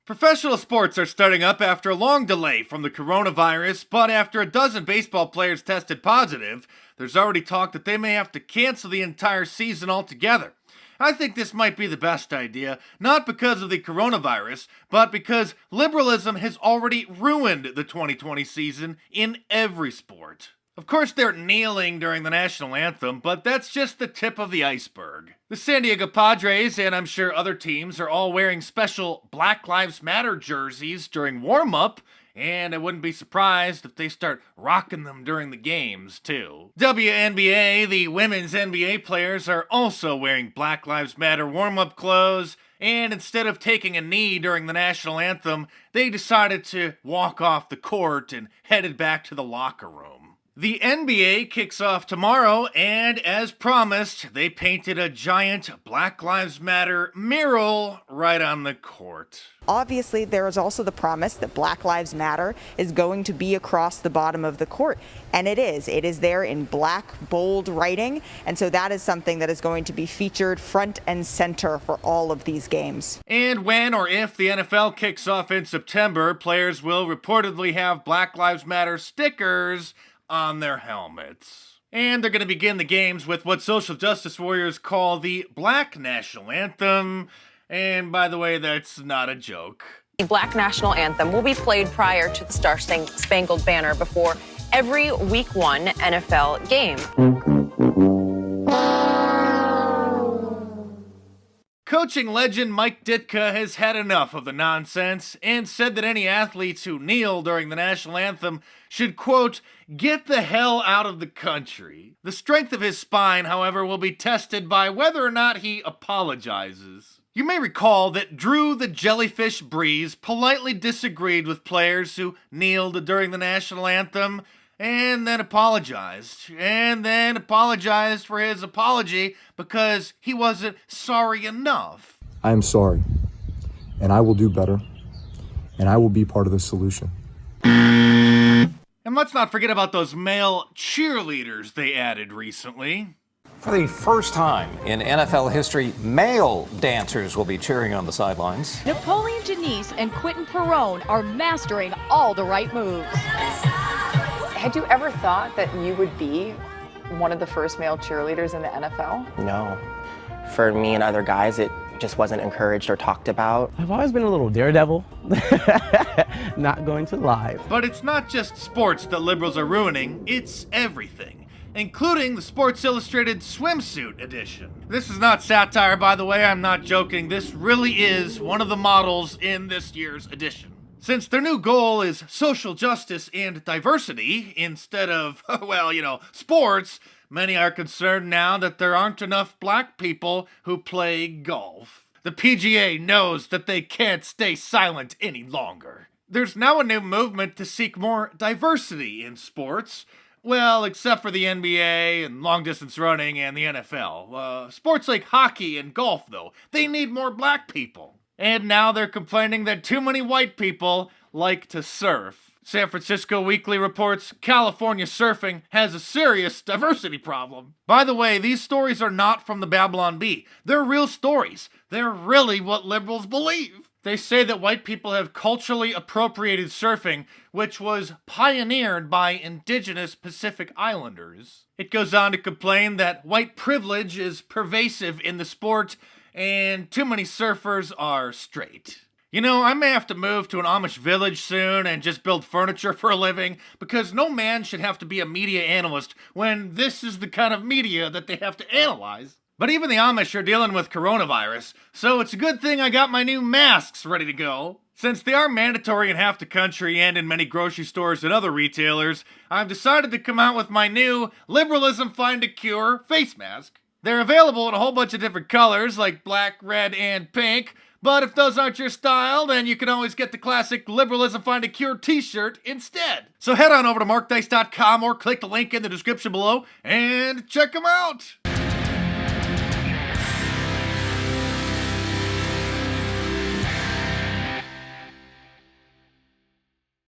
Professional sports are starting up after a long delay from the coronavirus, but after a dozen baseball players tested positive, there's already talk that they may have to cancel the entire season altogether. I think this might be the best idea, not because of the coronavirus, but because liberalism has already ruined the 2020 season in every sport. Of course, they're kneeling during the national anthem, but that's just the tip of the iceberg. The San Diego Padres, and I'm sure other teams, are all wearing special Black Lives Matter jerseys during warm-up, and I wouldn't be surprised if they start rocking them during the games, too. WNBA, the women's NBA players, are also wearing Black Lives Matter warm-up clothes, and instead of taking a knee during the national anthem, they decided to walk off the court and headed back to the locker room. The NBA kicks off tomorrow, and as promised, they painted a giant Black Lives Matter mural right on the court. Obviously, there is also the promise that Black Lives Matter is going to be across the bottom of the court, and it is. It is there in black, bold writing, and so that is something that is going to be featured front and center for all of these games. And when or if the NFL kicks off in September, players will reportedly have Black Lives Matter stickers on their helmets. And they're going to begin the games with what social justice warriors call the Black National Anthem. And by the way, that's not a joke. The Black National Anthem will be played prior to the Star-Spangled Banner before every Week 1 NFL game. Coaching legend Mike Ditka has had enough of the nonsense and said that any athletes who kneel during the national anthem should, quote, get the hell out of the country. The strength of his spine, however, will be tested by whether or not he apologizes. You may recall that Drew the Jellyfish Breeze politely disagreed with players who kneeled during the national anthem and then apologized for his apology because he wasn't sorry enough. I am sorry, and I will do better, and I will be part of the solution. And let's not forget about those male cheerleaders they added recently. For the first time in NFL history, male dancers will be cheering on the sidelines. Napoleon Janice and Quentin Perrone are mastering all the right moves. Had you ever thought that you would be one of the first male cheerleaders in the NFL? No. For me and other guys, it just wasn't encouraged or talked about. I've always been a little daredevil, not going to lie. But it's not just sports that liberals are ruining, it's everything, including the Sports Illustrated swimsuit edition. This is not satire, by the way, I'm not joking. This really is one of the models in this year's edition. Since their new goal is social justice and diversity instead of, sports, many are concerned now that there aren't enough black people who play golf. The PGA knows that they can't stay silent any longer. There's now a new movement to seek more diversity in sports. Well, except for the NBA and long-distance running and the NFL. Sports like hockey and golf, though, they need more black people. And now they're complaining that too many white people like to surf. San Francisco Weekly reports California surfing has a serious diversity problem. By the way, these stories are not from the Babylon Bee. They're real stories. They're really what liberals believe. They say that white people have culturally appropriated surfing, which was pioneered by indigenous Pacific Islanders. It goes on to complain that white privilege is pervasive in the sport, and too many surfers are straight. You know, I may have to move to an Amish village soon and just build furniture for a living, because no man should have to be a media analyst when this is the kind of media that they have to analyze. But even the Amish are dealing with coronavirus, so it's a good thing I got my new masks ready to go. Since they are mandatory in half the country and in many grocery stores and other retailers, I've decided to come out with my new Liberalism Find a Cure face mask. They're available in a whole bunch of different colors, like black, red, and pink. But if those aren't your style, then you can always get the classic Liberalism Find a Cure t-shirt instead. So head on over to markdice.com or click the link in the description below and check them out.